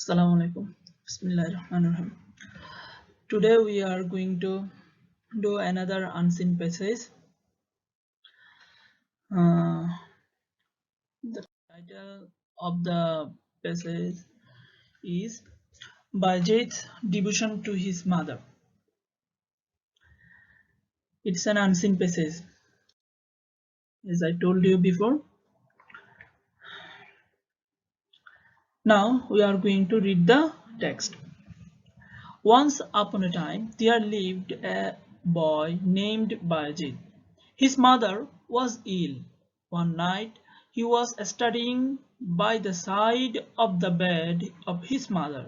Assalamu alaikum. Bismillahirrahmanirrahim. Today we are going to do another unseen passage. The title of the passage is Bayezid's devotion to his mother. It's an unseen passage, as I told you before. Now we are going to read the text. Once upon a time, there lived a boy named Bayezid. His mother was ill. One night, he was studying by the side of the bed of his mother.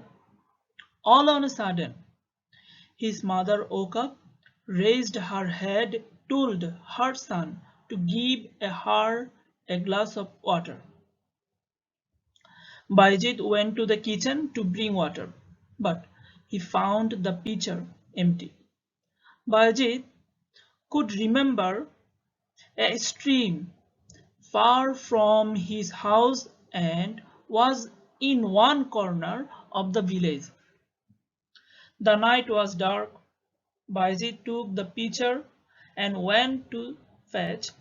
All on a sudden, his mother woke up, raised her head, told her son to give her a glass of water. Bayezid went to the kitchen to bring water, but he found the pitcher empty. Bayezid could remember a stream far from his house and was in one corner of the village. The night was dark. Bayezid took the pitcher and went to fetch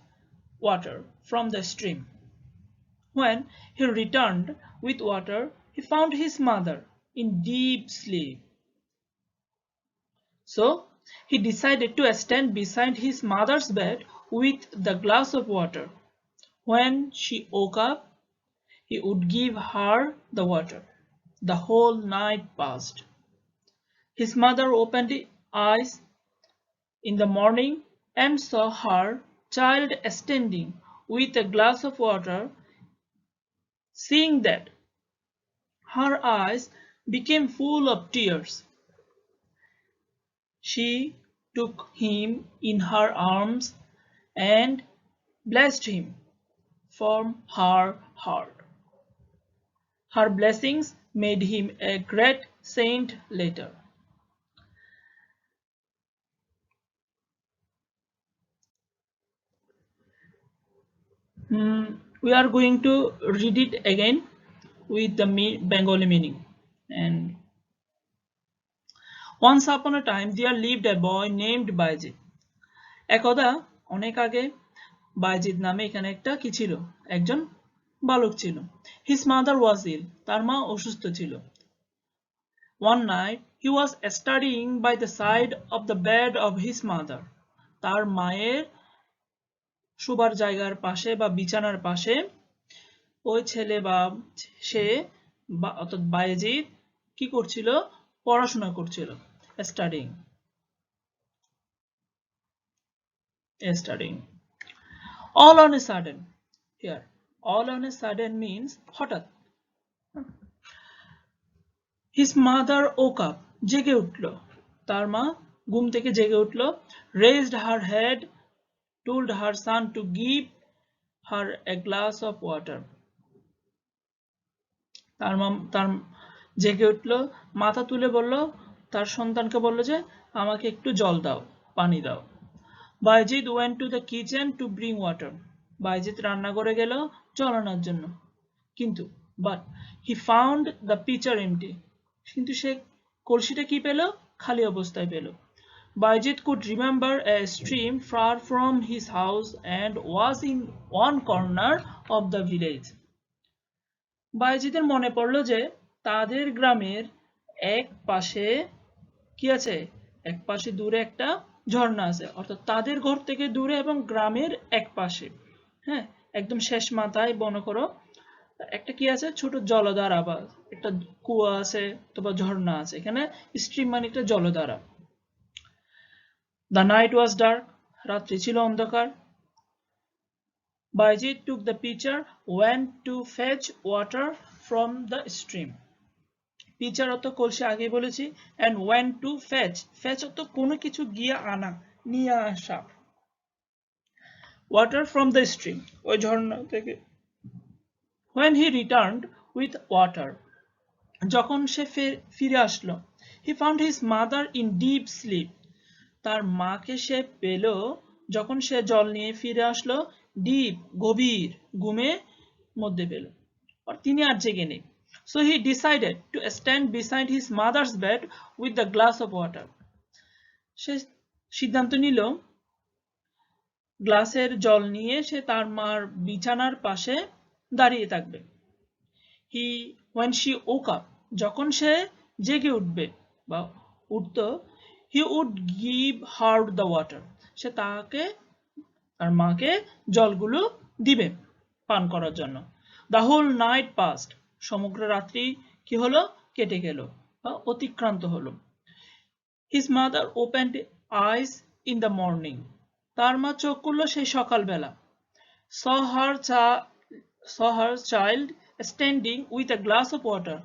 water from the stream. When he returned with water, he found his mother in deep sleep. So he decided to stand beside his mother's bed with the glass of water. When she woke up, he would give her the water. The whole night passed. His mother opened her eyes in the morning and saw her child standing with a glass of water. Seeing that, her eyes became full of tears. She took him in her arms and blessed him from her heart. Her blessings made him a great saint later. We are going to read it again with the Bengali meaning. And once upon a time there lived a boy named Bayezid. একদা অনেক আগে বাইজিদ নামে এখানে একটা কি ছিল, একজন বালক ছিল। His mother was ill, তার মা অসুস্থ ছিল। One night he was studying by the side of the bed of his mother. তার মায়ের শোবার জায়গার পাশে বা বিছানার পাশে ওই ছেলে বা সে অর্থাৎ বাইজিদ কি করছিল, পড়াশোনা করছিল, studying. All on a sudden, here all on a sudden means হঠাৎ। His mother woke up, জেগে উঠল, তার মা ঘুম থেকে জেগে উঠল, raised her head, told her son to give her a glass of water. তার জেগে উঠল, মাথা তুলে বলল, তার সন্তানকে বলল যে আমাকে একটু জল দাও, পানি দাও। Bayezid went to the kitchen to bring water. Bayezid রান্নাঘরে গেল জল আনার জন্য। কিন্তু but he found the pitcher empty. কিন্তু সে কলসিটা কি পেল, খালি অবস্থায় পেল। Bayezid could remember a stream far from his house and was in one corner of the village. বাইজিদের মনে পড়ল যে তাদের গ্রামের এক পাশে কি আছে, এক পাশে দূরে একটা ঝর্ণা আছে, অর্থাৎ তাদের ঘর থেকে দূরে এবং গ্রামের এক পাশে, হ্যাঁ, একদম শেষ মাথায় মনে করো একটা কি আছে, ছোট জলধারা বা একটা কুয়া আছে অথবা ঝর্ণা আছে। এখানে স্ট্রিম মানে একটা জলধারা। The night was dark, রাত্রি ছিল অন্ধকার। Bayezid took the pitcher, went to fetch water from the stream. pitcher অর্থ কলসি আগেই বলেছি, and went to fetch অর্থ কোনো কিছু গিয়ে আনা, নিয়ে আসা। water from the stream, ওই ঝর্ণা থেকে। when he returned with water, যখন সে ফিরে আসলো, he found his mother in deep sleep, তার মাকে সে পেল যখন সে জল নিয়ে ফিরে আসলো, ডিপ গভীর ঘুমে মধ্যে পেল, আর তিনি আর জেগে নেই। So he decided to stand beside his mother's bed with the glass of water. সে সিদ্ধান্ত নিল গ্লাসের জল নিয়ে সে তার মার বিছানার পাশে দাঁড়িয়ে থাকবে। When she woke up, যখন সে জেগে উঠবে বা উঠত, he would give her the water. সে তাকে তার মাকে জলগুলো দিবে পান করার জন্য। The whole night passed. সমগ্র রাত্রি কি হলো? কেটে গেল বা অতিক্রান্ত হলো। His mother opened eyes in the morning. তার মা চোখ খুলল সেই সকালবেলা। saw her child standing with a glass of water.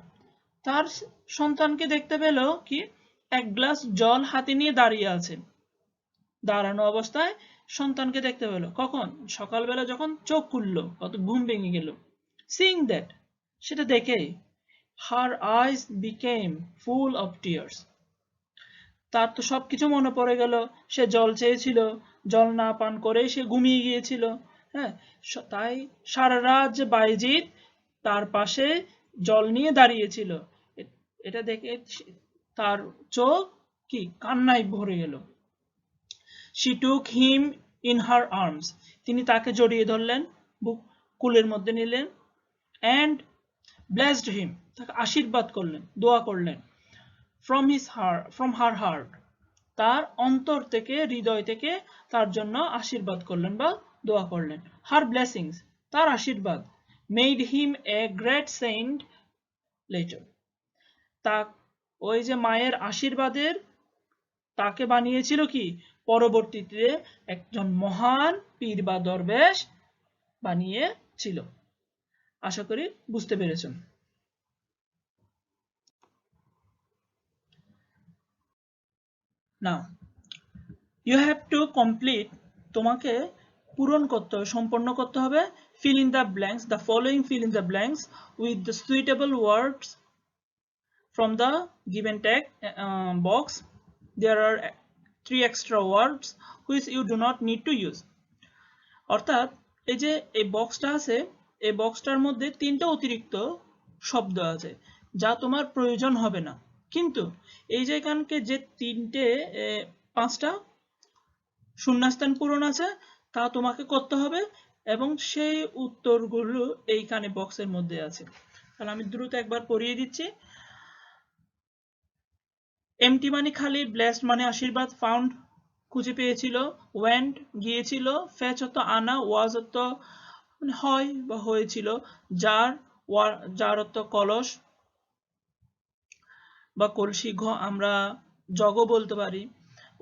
তার সন্তানকে দেখতে পেল কি এক গ্লাস জল হাতে নিয়ে দাঁড়িয়ে আছে। দাঁড়ানো অবস্থায় সন্তানকে দেখতে পেল কখন? সকালবেলা যখন চোখ খুলল, কত ঘুম ভেঙে গেল। Seeing that, সেটা দেখে her eyes became full of tears. তার তো সবকিছু মনে পড়ে গেল। সে জল চেয়েছিল, জল না পান করে সে ঘুমিয়ে গিয়েছিল। হ্যাঁ, তাই সারা রাত যে বাইজিদ তার পাশে জল নিয়ে দাঁড়িয়েছিল, এটা দেখে তার চোখ কি কান্নায় ভরে গেল। She took him in her arms. তিনি তাকে জড়িয়ে ধরলেন, বুক কুলের মধ্যে নিলেন, and blessed him. তাকে আশীর্বাদ করলেন, দোয়া করলেন। From her heart. তার অন্তর থেকে, হৃদয় থেকে তার জন্য আশীর্বাদ করলেন বা দোয়া করলেন। Her blessings, তার আশীর্বাদ, made him a great saint later. তা ওই যে মায়ের আশীর্বাদের তাকে বানিয়েছিল কি পরবর্তীতে একজন মহান পীর বা দরবেশ বানিয়েছিল। আশা করি বুঝতে পেরেছেন। Now you have to complete, তোমাকে পূরণ করতে হবে, সম্পন্ন করতে হবে fill in the blanks, the following fill in the blanks with the suitable words from the given text box. There are 3 extra words which you do not need to use. অর্থাৎ এই যে এই বক্সটা আছে, এই বক্সটার মধ্যে 3টা অতিরিক্ত শব্দ আছে যা তোমার প্রয়োজন হবে না, কিন্তু এই যে এখানকে যে 5টা শূন্যস্থান পূরণ আছে তা তোমাকে করতে হবে এবং সেই উত্তরগুলো এইখানে বক্সের মধ্যে আছে। তাহলে আমি দ্রুত একবার পড়িয়ে দিচ্ছি। এমটি মানে খালি, ব্লেসড মানে আশীর্বাদ, ফাউন্ড খুঁজে পেয়েছিল, ওয়েন্ট গিয়েছিল, ফেচ অর্থ আনা, ওয়াজ অর্থ মানে হয় বা হয়েছিল, যার অর্থ কলস বা কলসি, আমরা জগও বলতে পারি,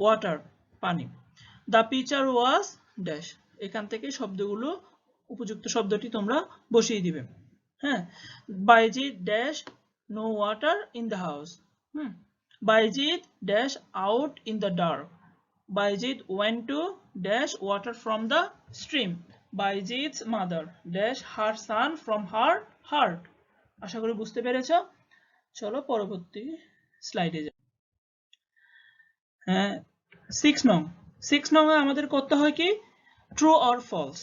ওয়াটার পানি। দ্য পিচার ওয়াজ ড্যাশ, এখান থেকে শব্দগুলো উপযুক্ত শব্দটি তোমরা বসিয়ে দিবে। হ্যাঁ, Bayezid dash no water in the house. Bayezid dash out in the dark. Bayezid went to dash water from the stream. Bayezid's mother dash her son from her heart. আশা করি বুঝতে পেরেছ। চলো পরবর্তী স্লাইডে যাই। হ্যাঁ, 6 নং আমাদের করতে হয় কি true or false.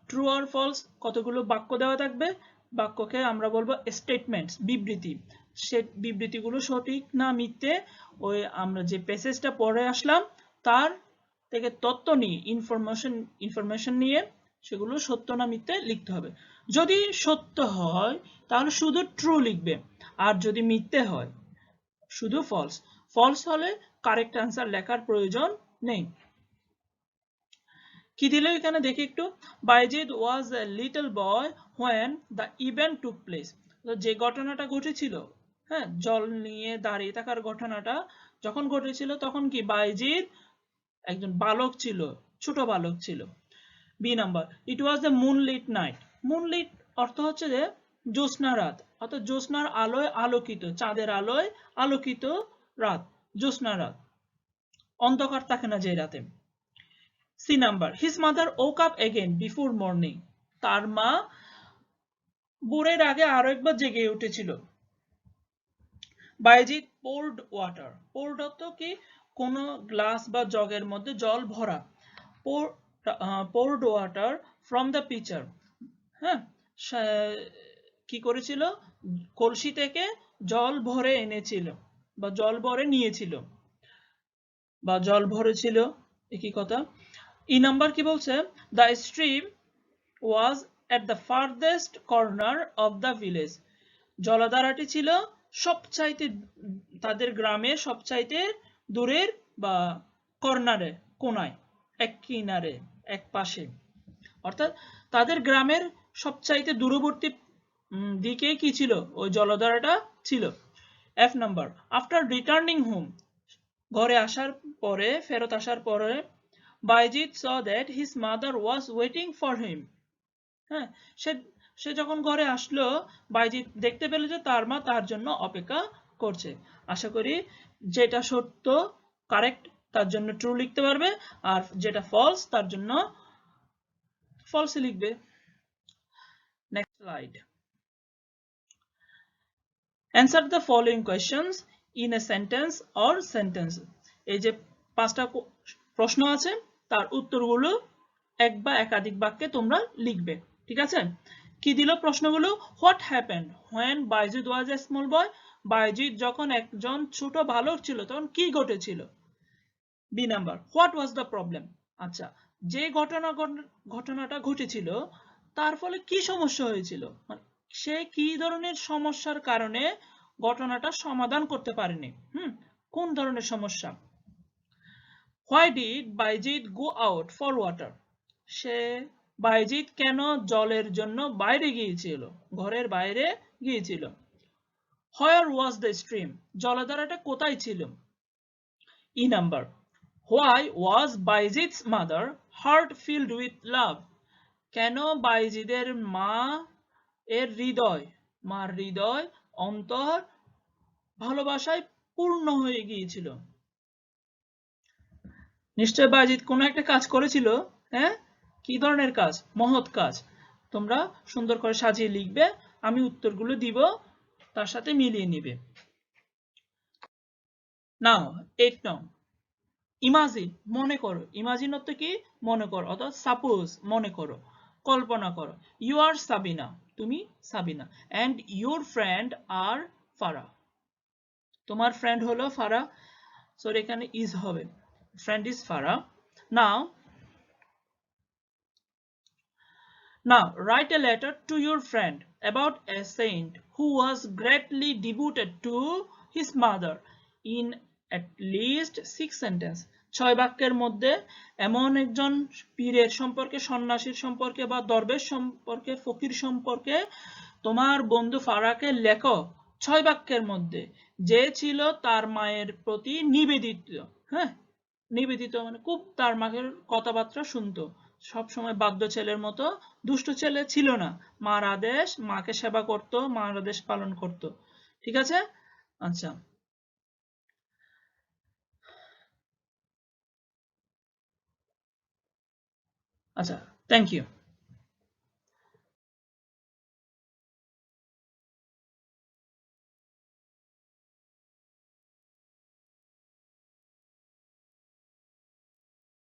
True or false কতগুলো বাক্য দেওয়া থাকবে, বাক্যকে আমরা বলবো স্টেটমেন্টস, বিবৃতি। সে বিবৃতিগুলো সঠিক না মিথ্যে ওই আমরা যে প্যাসেজটা পড়ে আসলাম তার থেকে তথ্য নিয়ে ইনফরমেশন নিয়ে সেগুলো সত্য না মিথ্যে লিখতে হবে। যদি সত্য হয় তাহলে শুধু ট্রু লিখবে, আর যদি মিথ্যে হয় শুধু ফলস। ফলস হলে কারেক্ট অ্যান্সার লেখার প্রয়োজন নেই। কি দিল এখানে দেখি একটু। Bayezid was a little boy when the event took place. যে ঘটনাটা ঘটেছিল, হ্যাঁ, জল নিয়ে দাঁড়িয়ে থাকার ঘটনাটা যখন ঘটেছিল তখন কি বাইজিদ একজন বালক ছিল, ছোট বালক ছিল। B number, it was the moonlit night. Moonlit অর্থ হচ্ছে যে জ্যোৎস্না রাত, অর্থাৎ জ্যোৎস্নার আলোয় আলোকিত, চাঁদের আলোয় আলোকিত রাত, জ্যোৎস্না রাত, অন্ধকার থাকে না যে রাতে। C number, his mother woke up again before morning. তার মা ভোরের আগে আরো একবার জেগে উঠেছিল। Bayezid poured water. পোর্ড অর্থ কি কোন গ্লাস বা জগের মধ্যে জল ভরা। Poured water from the pitcher. হ্যাঁ, কি করেছিল, কলসি থেকে জল ভরে এনেছিল বা জল ভরে নিয়েছিল বা জল ভরেছিল, একই কথা। ই নাম্বার কি বলছে, the stream was at the farthest corner of the village, জলধারাটি ছিল সবচাইতে, তাদের গ্রামের সবচাইতে দূরের বা কর্নারে, কোনায়, এক কিনারে, এক পাশে, অর্থাৎ তাদের গ্রামের সবচাইতে দূরবর্তী দিকে কি ছিল, ওই জলধারাটা ছিল। F number, after returning home, ঘরে আসার পরে, ফেরত আসার পরে, বাইজিৎ saw that his mother was waiting for him, হ্যাঁ, সে যখন ঘরে আসলো, বাইজিৎ দেখতে পেল যে তার মা তার জন্য অপেক্ষা করছে। আশা করি যেটা সত্য, কারেক্ট, তার জন্য ট্রু লিখতে পারবে, আর যেটা ফলস তার জন্য ফলস লিখবে। Next slide. Answer the following questions in a sentence or sentence. এই যে 5টা প্রশ্ন আছে, তার উত্তরগুলো এক বা একাধিক বাক্যে তোমরা লিখবে, ঠিক আছে? কি দিল প্রশ্নগুলো, what happened when Bayezid was a small boy, Bayezid যখন একজন ছোট বালক ছিল তখন কি ঘটেছিল। B number, what was the problem, আচ্ছা, যে ঘটনাটা ঘটেছিল তার ফলে কি সমস্যা হয়েছিল, মানে সে কি ধরনের সমস্যার কারণে ঘটনাটা সমাধান করতে পারেনি, কোন ধরনের সমস্যা। Why did Bayezid go out for water, সে বাইজিদ কেন জলের জন্য বাইরে গিয়েছিল, ঘরের বাইরে গিয়েছিল। Where was the stream, জলধারাটা কোথায় ছিল। E number, why was বাইজিদ's mother heart filled with love, কেন বাইজিদের মার হৃদয় অন্তর ভালোবাসায় পূর্ণ হয়ে গিয়েছিল। নিশ্চয় বাইজিদ কোনো একটা কাজ করেছিল, হ্যাঁ, কি ধরনের কাজ, মহৎ কাজ। তোমরা সুন্দর করে সাজিয়ে লিখবে, আমি উত্তরগুলো দিব, তার সাথে মিলিয়ে নিবে। নাও 8 নং, ইমাজিন, মনে করো, ইমাজিন অর্থ কি, মনে করো, অর্থাৎ সাপোজ, মনে করো, কল্পনা করো। ইউ আর সাবিনা, তুমি সাবিনা, এন্ড ইউর ফ্রেন্ড আর ফারা, তোমার ফ্রেন্ড হলো ফারা, সরি এখানে ইজ হবে, friend is Farah. Now write a letter to your friend about a saint who was greatly devoted to his mother in at least 6 sentences. 6 বাক্যের মধ্যে এমন একজন পীরের সম্পর্কে, সন্ন্যাসীর সম্পর্কে বা দরবেশ সম্পর্কে, ফকির সম্পর্কে তোমার বন্ধু ফারাকে লেখো 6 বাক্যের মধ্যে, যে ছিল তার মায়ের প্রতি নিবেদিত। হ্যাঁ, নিবেদিত মানে খুব তার মায়ের কথাবার্তা শুনতো, সব সময় বাধ্য ছেলের মতো দুষ্ট ছেলে ছিল না, মার আদেশ, মাকে সেবা করত, মার আদেশ পালন করত, ঠিক আছে? আচ্ছা আচ্ছা, থ্যাংক ইউ।